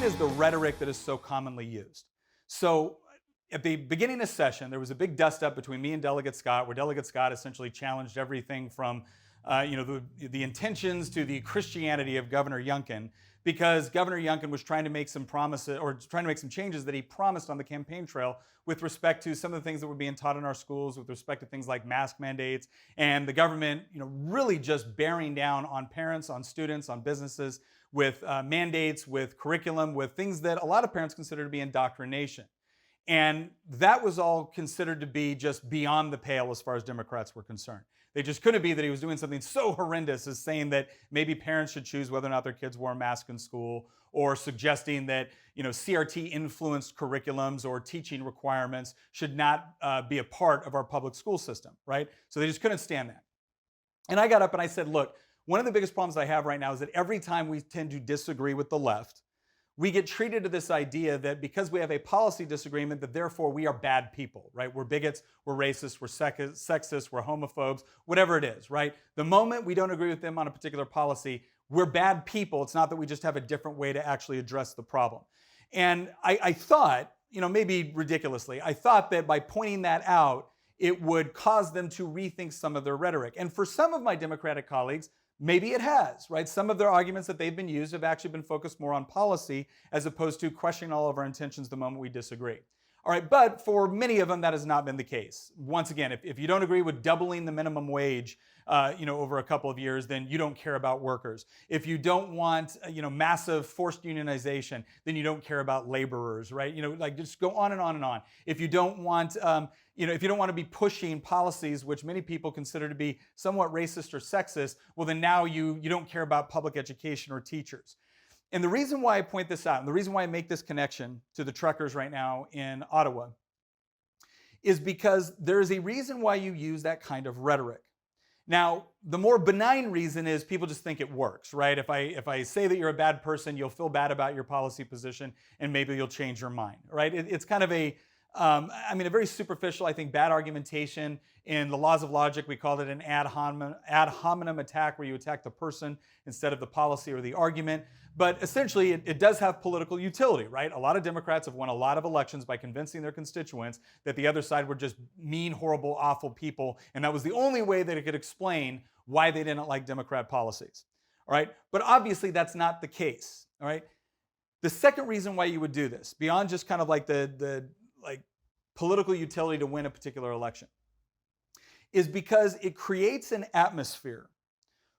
is the rhetoric that is so commonly used. So at the beginning of session, there was a big dust up between me and Delegate Scott, where Delegate Scott essentially challenged everything from the intentions to the Christianity of Governor Youngkin, because Governor Youngkin was trying to make some promises, or trying to make some changes that he promised on the campaign trail with respect to some of the things that were being taught in our schools, with respect to things like mask mandates, and the government, really just bearing down on parents, on students, on businesses, with mandates, with curriculum, with things that a lot of parents consider to be indoctrination. And that was all considered to be just beyond the pale as far as Democrats were concerned. They just couldn't be that he was doing something so horrendous as saying that maybe parents should choose whether or not their kids wore a mask in school, or suggesting that CRT influenced curriculums or teaching requirements should not be a part of our public school system, right? So they just couldn't stand that. And I got up and I said, look, one of the biggest problems I have right now is that every time we tend to disagree with the left, we get treated to this idea that because we have a policy disagreement, that therefore we are bad people, right? We're bigots, we're racists, we're sexist, we're homophobes, whatever it is, right? The moment we don't agree with them on a particular policy, we're bad people. It's not that we just have a different way to actually address the problem. And I thought, maybe ridiculously, I thought that by pointing that out, it would cause them to rethink some of their rhetoric. And for some of my Democratic colleagues, maybe it has, right? Some of their arguments that they've been used have actually been focused more on policy as opposed to questioning all of our intentions the moment we disagree. All right, but for many of them, that has not been the case. Once again, if you don't agree with doubling the minimum wage, over a couple of years, then you don't care about workers. If you don't want, massive forced unionization, then you don't care about laborers, right? Just go on and on and on. If you don't want, if you don't want to be pushing policies which many people consider to be somewhat racist or sexist, well, then now you don't care about public education or teachers. And the reason why I point this out, and the reason why I make this connection to the truckers right now in Ottawa, is because there is a reason why you use that kind of rhetoric. Now, the more benign reason is people just think it works, right? If I say that you're a bad person, you'll feel bad about your policy position, and maybe you'll change your mind, right? It's kind of a very superficial, I think, bad argumentation. In the laws of logic, we call it an ad hominem attack, where you attack the person instead of the policy or the argument. But essentially, it does have political utility, right? A lot of Democrats have won a lot of elections by convincing their constituents that the other side were just mean, horrible, awful people, and that was the only way that it could explain why they didn't like Democrat policies, all right? But obviously, that's not the case, all right? The second reason why you would do this, beyond just kind of like the political utility to win a particular election, is because it creates an atmosphere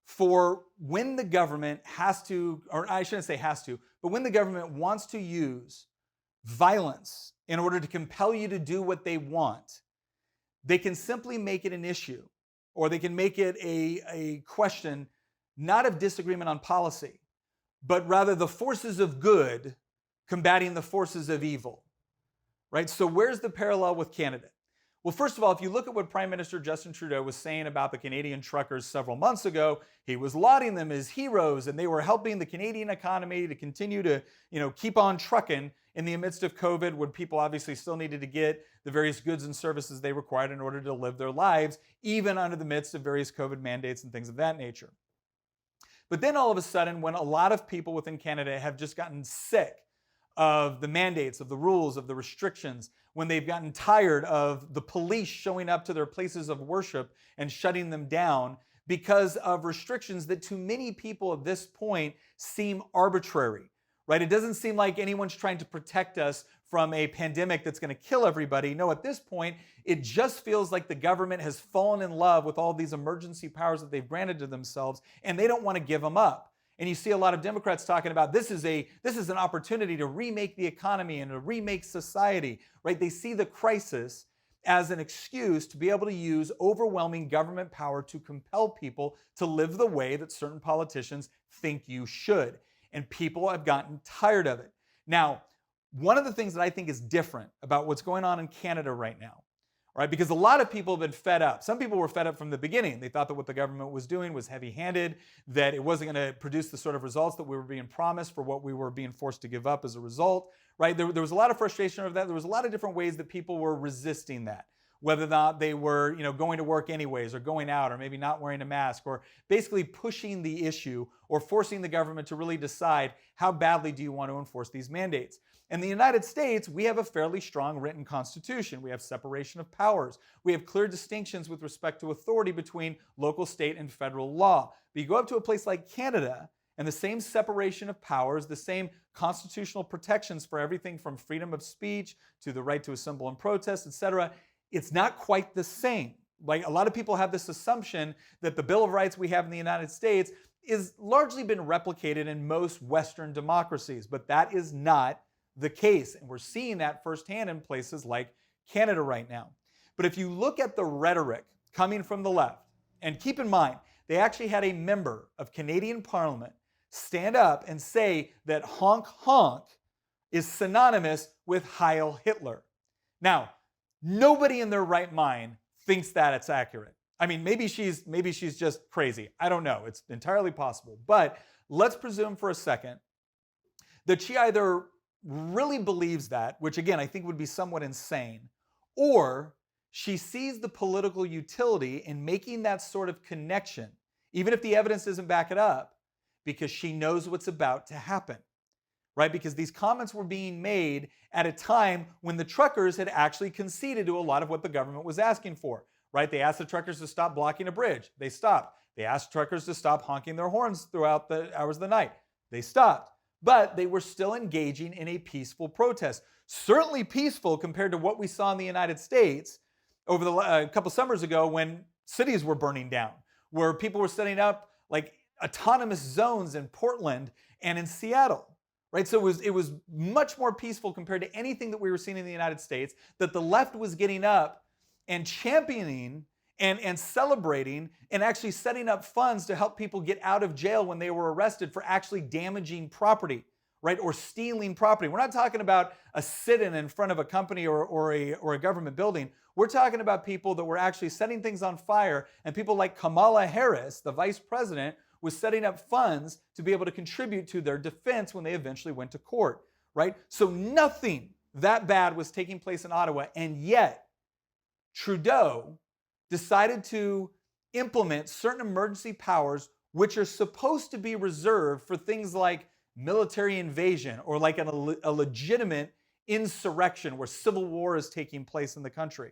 for when the government has to, or I shouldn't say has to, but when the government wants to use violence in order to compel you to do what they want, they can simply make it an issue, or they can make it a question not of disagreement on policy, but rather the forces of good combating the forces of evil, right? So where's the parallel with Canada? Well, first of all, if you look at what Prime Minister Justin Trudeau was saying about the Canadian truckers several months ago, he was lauding them as heroes, and they were helping the Canadian economy to continue to, keep on trucking in the midst of COVID, when people obviously still needed to get the various goods and services they required in order to live their lives, even under the midst of various COVID mandates and things of that nature. But then all of a sudden, when a lot of people within Canada have just gotten sick of the mandates, of the rules, of the restrictions, when they've gotten tired of the police showing up to their places of worship and shutting them down because of restrictions that to many people at this point seem arbitrary, right? It doesn't seem like anyone's trying to protect us from a pandemic that's going to kill everybody. No, at this point, it just feels like the government has fallen in love with all these emergency powers that they've granted to themselves, and they don't want to give them up. And you see a lot of Democrats talking about this is an opportunity to remake the economy and to remake society, right? They see the crisis as an excuse to be able to use overwhelming government power to compel people to live the way that certain politicians think you should. And people have gotten tired of it. Now, one of the things that I think is different about what's going on in Canada right now, right? Because a lot of people have been fed up. Some people were fed up from the beginning. They thought that what the government was doing was heavy-handed, that it wasn't going to produce the sort of results that we were being promised for what we were being forced to give up as a result, right? There was a lot of frustration over that. There was a lot of different ways that people were resisting that. whether or not they were, going to work anyways, or going out, or maybe not wearing a mask, or basically pushing the issue or forcing the government to really decide how badly do you want to enforce these mandates. In the United States, we have a fairly strong written constitution. We have separation of powers. We have clear distinctions with respect to authority between local, state, and federal law. But you go up to a place like Canada, and the same separation of powers, the same constitutional protections for everything from freedom of speech to the right to assemble and protest, etc., it's not quite the same. Like, a lot of people have this assumption that the Bill of Rights we have in the United States is largely been replicated in most Western democracies, but that is not the case. And we're seeing that firsthand in places like Canada right now. But if you look at the rhetoric coming from the left, and keep in mind, they actually had a member of Canadian Parliament stand up and say that honk honk is synonymous with Heil Hitler. Now, nobody in their right mind thinks that it's accurate. I mean, maybe she's just crazy. I don't know. It's entirely possible. But let's presume for a second that she either really believes that, which again, I think would be somewhat insane, or she sees the political utility in making that sort of connection, even if the evidence doesn't back it up, because she knows what's about to happen, right? Because these comments were being made at a time when the truckers had actually conceded to a lot of what the government was asking for, right? They asked the truckers to stop blocking a bridge. They stopped. They asked truckers to stop honking their horns throughout the hours of the night. They stopped. But they were still engaging in a peaceful protest. Certainly peaceful compared to what we saw in the United States over a couple summers ago when cities were burning down, where people were setting up like autonomous zones in Portland and in Seattle, right? So it was much more peaceful compared to anything that we were seeing in the United States, that the left was getting up and championing and celebrating and actually setting up funds to help people get out of jail when they were arrested for actually damaging property, right? Or stealing property. We're not talking about a sit-in in front of a company or a government building. We're talking about people that were actually setting things on fire, and people like Kamala Harris, the vice president, was setting up funds to be able to contribute to their defense when they eventually went to court, right? So nothing that bad was taking place in Ottawa, and yet Trudeau decided to implement certain emergency powers which are supposed to be reserved for things like military invasion or like a legitimate insurrection where civil war is taking place in the country.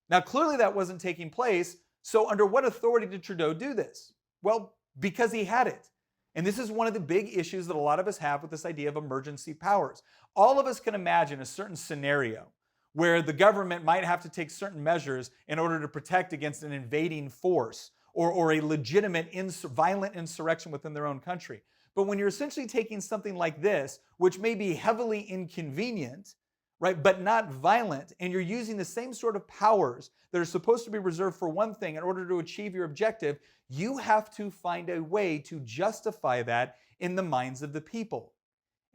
Now, clearly that wasn't taking place, so under what authority did Trudeau do this? Well, because he had it. And this is one of the big issues that a lot of us have with this idea of emergency powers. All of us can imagine a certain scenario where the government might have to take certain measures in order to protect against an invading force or a legitimate violent insurrection within their own country. But when you're essentially taking something like this, which may be heavily inconvenient, right, but not violent, and you're using the same sort of powers that are supposed to be reserved for one thing in order to achieve your objective, you have to find a way to justify that in the minds of the people.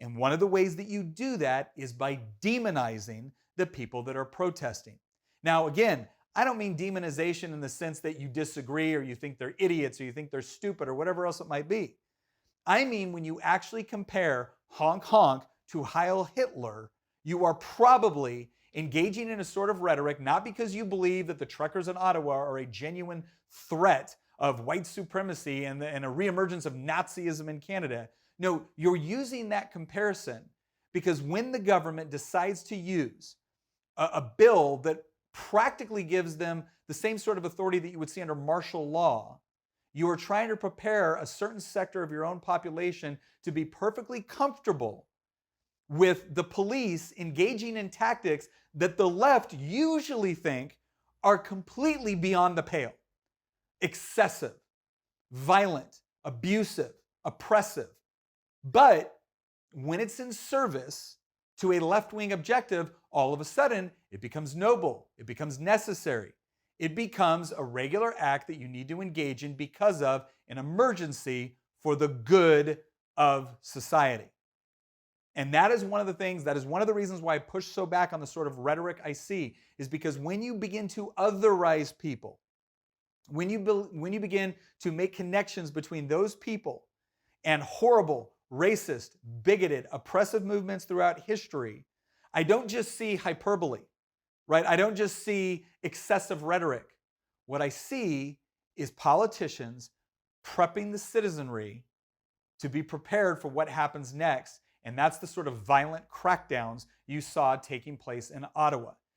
And one of the ways that you do that is by demonizing the people that are protesting. Now, again, I don't mean demonization in the sense that you disagree or you think they're idiots or you think they're stupid or whatever else it might be. I mean when you actually compare honk honk to Heil Hitler, you are probably engaging in a sort of rhetoric, not because you believe that the truckers in Ottawa are a genuine threat of white supremacy and a reemergence of Nazism in Canada. No, you're using that comparison because when the government decides to use a bill that practically gives them the same sort of authority that you would see under martial law, you are trying to prepare a certain sector of your own population to be perfectly comfortable with the police engaging in tactics that the left usually think are completely beyond the pale. Excessive, violent, abusive, oppressive. But when it's in service to a left-wing objective, all of a sudden it becomes noble, it becomes necessary. It becomes a regular act that you need to engage in because of an emergency for the good of society. And that is one of the things, that is one of the reasons why I push so back on the sort of rhetoric I see, is because when you begin to otherize people, when you begin to make connections between those people and horrible, racist, bigoted, oppressive movements throughout history, I don't just see hyperbole. right? I don't just see excessive rhetoric. What I see is politicians prepping the citizenry to be prepared for what happens next. And that's the sort of violent crackdowns you saw taking place in Ottawa.